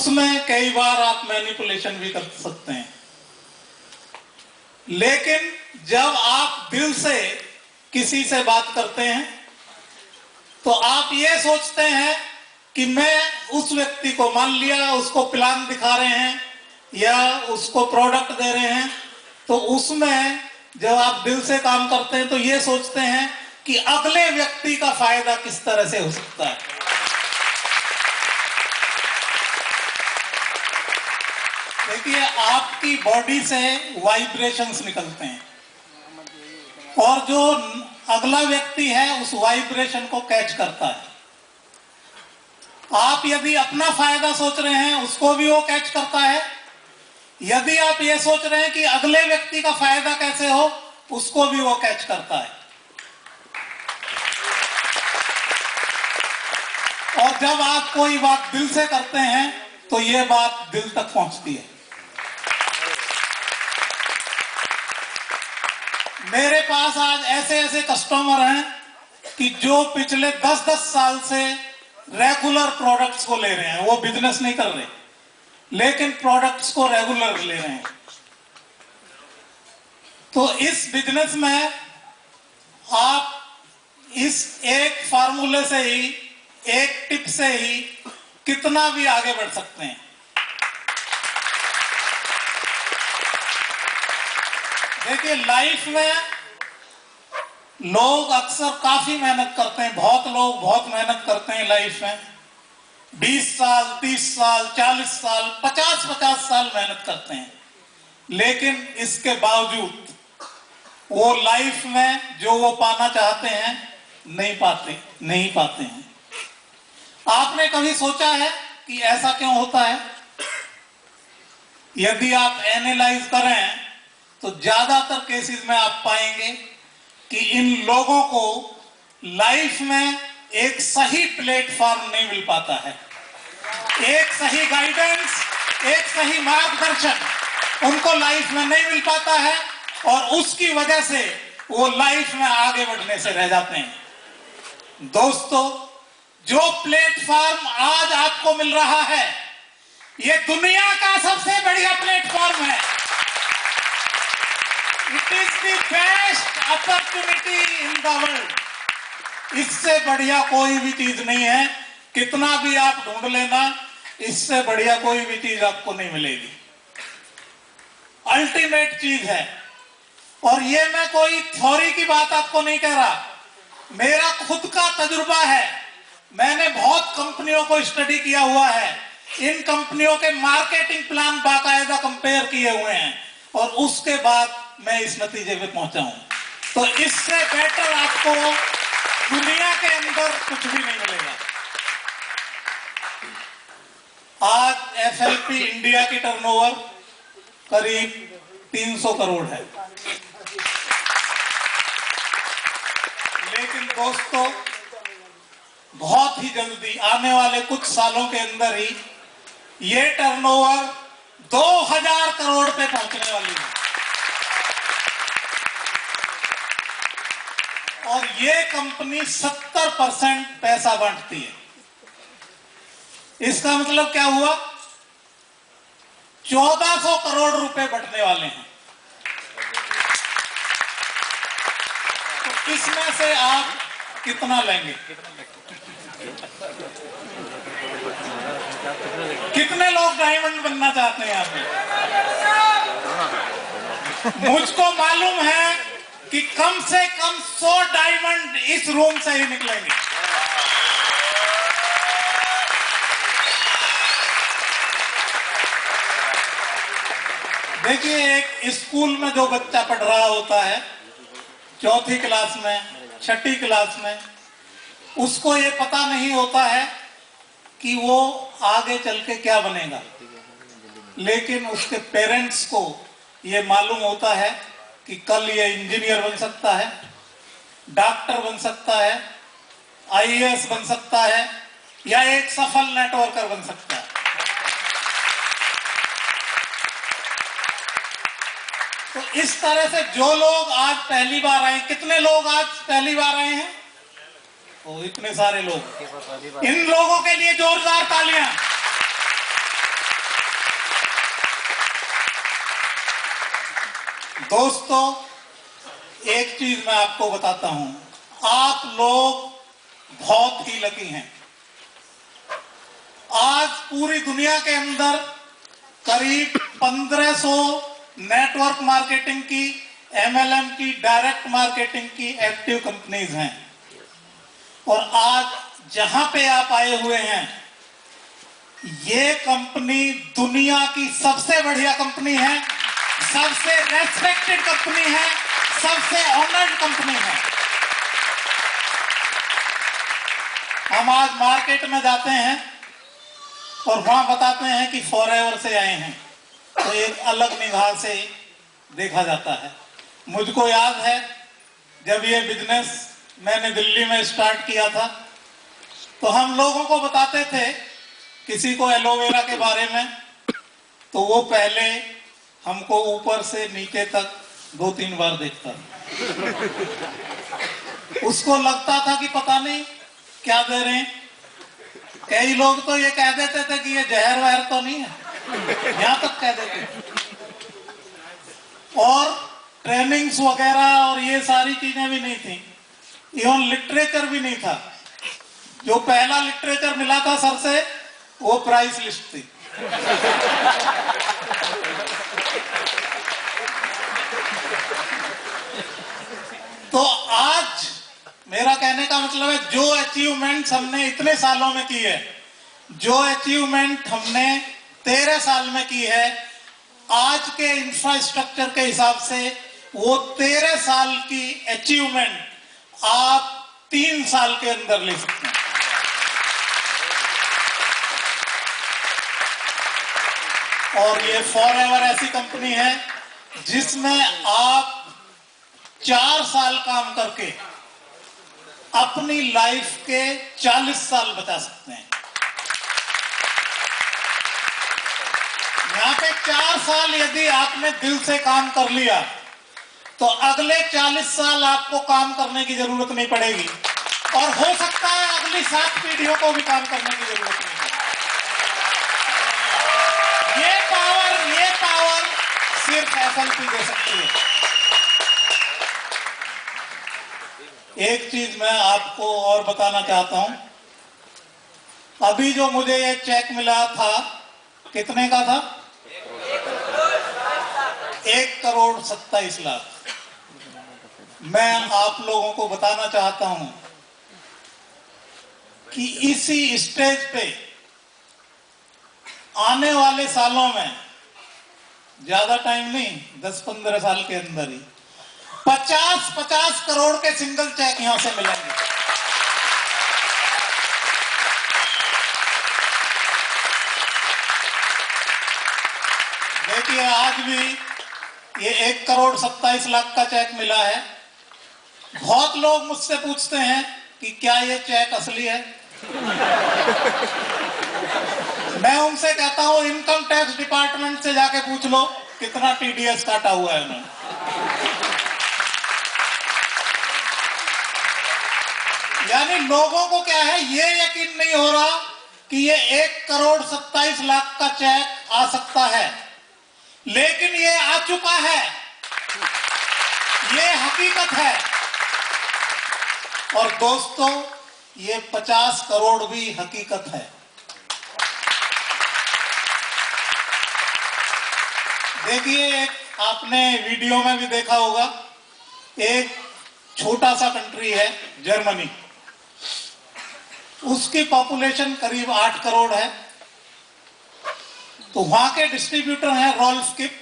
उसमें कई बार आप मैनिपुलेशन भी कर सकते हैं, लेकिन जब आप दिल से किसी से बात करते हैं तो आप ये सोचते हैं कि मैं उस व्यक्ति को, मान लिया उसको प्लान दिखा रहे हैं या उसको प्रोडक्ट दे रहे हैं, तो उसमें जब आप दिल से काम करते हैं तो ये सोचते हैं कि अगले व्यक्ति का फायदा किस तरह से हो सकता है। देखिए, आपकी बॉडी से वाइब्रेशंस निकलते हैं और जो अगला व्यक्ति है उस वाइब्रेशन को कैच करता है। आप यदि अपना फायदा सोच रहे हैं उसको भी वो कैच करता है, यदि आप ये सोच रहे हैं कि अगले व्यक्ति का फायदा कैसे हो उसको भी वो कैच करता है। और जब आप कोई बात दिल से करते हैं तो ये बात दिल तक पहुंचती है। मेरे पास आज ऐसे ऐसे कस्टमर हैं कि जो पिछले 10-10 साल से रेगुलर प्रोडक्ट्स को ले रहे हैं। वो बिजनेस नहीं कर रहे लेकिन प्रोडक्ट्स को रेगुलर ले रहे हैं। तो इस बिजनेस में आप इस एक फार्मूले से ही, एक टिप से ही कितना भी आगे बढ़ सकते हैं। देखिए, लाइफ में लोग अक्सर काफी मेहनत करते हैं, बहुत लोग बहुत मेहनत करते हैं लाइफ में। 20 साल, 30 साल, 40 साल, 50-50 साल मेहनत करते हैं, लेकिन इसके बावजूद वो लाइफ में जो वो पाना चाहते हैं नहीं पाते हैं। आपने कभी सोचा है कि ऐसा क्यों होता है? यदि आप एनालाइज करें तो ज्यादातर केसेस में आप पाएंगे कि इन लोगों को लाइफ में एक सही प्लेटफॉर्म नहीं मिल पाता है, एक सही गाइडेंस, एक सही मार्गदर्शन उनको लाइफ में नहीं मिल पाता है और उसकी वजह से वो लाइफ में आगे बढ़ने से रह जाते हैं। दोस्तों, जो प्लेटफॉर्म आज आपको मिल रहा है ये दुनिया का सबसे बढ़िया प्लेटफॉर्म है। It is the best opportunity in the world. इससे बढ़िया कोई भी चीज नहीं है, कितना भी आप ढूंढ लेना, इससे बढ़िया कोई भी चीज आपको नहीं मिलेगी। अल्टीमेट चीज है। और ये मैं कोई थ्योरी की बात आपको नहीं कह रहा, मेरा खुद का तजुर्बा है। मैंने बहुत कंपनियों को स्टडी किया हुआ है, इन कंपनियों के मार्केटिंग प्लान बाकायदा कंपेयर किए हुए हैं और उसके बाद मैं इस नतीजे पे पहुंचा हूं। तो इससे बेटर आपको दुनिया के अंदर कुछ भी नहीं मिलेगा। आज एफएलपी इंडिया की टर्नओवर करीब 300 करोड़ है, लेकिन दोस्तों बहुत ही जल्दी आने वाले कुछ सालों के अंदर ही ये टर्नओवर 2000 करोड़ पे पहुंचने वाली है। और ये कंपनी 70% पैसा बांटती है। इसका मतलब क्या हुआ? 1400 करोड़ रुपए बंटने वाले हैं। तो इसमें से आप कितना लेंगे? कितने लोग डायमंड बनना चाहते हैं यहाँ पे? मुझको मालूम है कि कम से कम 100 डायमंड इस रूम से ही निकलेंगे। देखिए, एक स्कूल में जो बच्चा पढ़ रहा होता है, 4th क्लास में, 6ठी क्लास में, उसको ये पता नहीं होता है कि वो आगे चल के क्या बनेगा, लेकिन उसके पेरेंट्स को ये मालूम होता है कि कल ये इंजीनियर बन सकता है, डॉक्टर बन सकता है, आईएएस बन सकता है या एक सफल नेटवर्कर बन सकता है। तो इस तरह से जो लोग आज पहली बार आए, कितने लोग आज पहली बार आए हैं? ओ, इतने सारे लोग। इन लोगों के लिए जोरदार तालियां। दोस्तों, एक चीज मैं आपको बताता हूं, आप लोग बहुत ही लकी हैं। आज पूरी दुनिया के अंदर करीब 1500 नेटवर्क मार्केटिंग की, एमएलएम की, डायरेक्ट मार्केटिंग की एक्टिव कंपनीज हैं। और आज जहां पे आप आए हुए हैं, ये कंपनी दुनिया की सबसे बढ़िया कंपनी है, सबसे रेस्पेक्टेड कंपनी है, सबसे ऑनर्ड कंपनी है। हम आज मार्केट में जाते हैं और वहां बताते हैं कि फॉरएवर से आए हैं, तो एक अलग निगाह से देखा जाता है। मुझको याद है जब ये बिजनेस मैंने दिल्ली में स्टार्ट किया था, तो हम लोगों को बताते थे, किसी को एलोवेरा के बारे में, तो वो पहले हमको ऊपर से नीचे तक 2-3 बार देखता था। उसको लगता था कि पता नहीं क्या दे रहे हैं। कई लोग तो ये कह देते थे कि ये जहर वहर तो नहीं है, यहां तक कह देते थे। और ट्रेनिंग्स वगैरह और ये सारी चीजें भी नहीं थी, इवन लिटरेचर भी नहीं था। जो पहला लिटरेचर मिला था सर से, वो प्राइस लिस्ट थी। तो आज मेरा कहने का मतलब है, जो अचीवमेंट्स हमने इतने सालों में की है, जो अचीवमेंट हमने 13 साल में की है, आज के इंफ्रास्ट्रक्चर के हिसाब से वो 13 साल की अचीवमेंट आप 3 साल के अंदर ले सकते हैं। और ये फॉरएवर ऐसी कंपनी है जिसमें आप 4 साल काम करके अपनी लाइफ के 40 साल बचा सकते हैं। यहाँ पे 4 साल यदि आपने दिल से काम कर लिया, तो अगले 40 साल आपको काम करने की जरूरत नहीं पड़ेगी, और हो सकता है अगली 7 पीढ़ियों को भी काम करने की जरूरत नहीं है। ये पावर सिर्फ एफएलपी दे सकती है। एक चीज मैं आपको और बताना चाहता हूं, अभी जो मुझे ये चेक मिला था, कितने का था? 1,27,00,000। मैं आप लोगों को बताना चाहता हूं कि इसी स्टेज पे आने वाले सालों में, ज्यादा टाइम नहीं, 10-15 साल के अंदर ही 50-50 करोड़ के सिंगल चेक यहां से मिलेंगे। देखिए, आज भी ये 1,27,00,000 का चेक मिला है। बहुत लोग मुझसे पूछते हैं कि क्या ये चेक असली है। मैं उनसे कहता हूं, इनकम टैक्स डिपार्टमेंट से जाके पूछ लो कितना टीडीएस काटा हुआ है उन्होंने। यानी लोगों को क्या है, ये यकीन नहीं हो रहा कि ये 1,27,00,000 का चेक आ सकता है, लेकिन ये आ चुका है, ये हकीकत है। और दोस्तों, ये 50 करोड़ भी हकीकत है। देखिए, एक आपने वीडियो में भी देखा होगा, एक छोटा सा कंट्री है जर्मनी, उसकी पॉपुलेशन करीब 8 करोड़ है। तो वहां के डिस्ट्रीब्यूटर हैं रॉल्फ किप,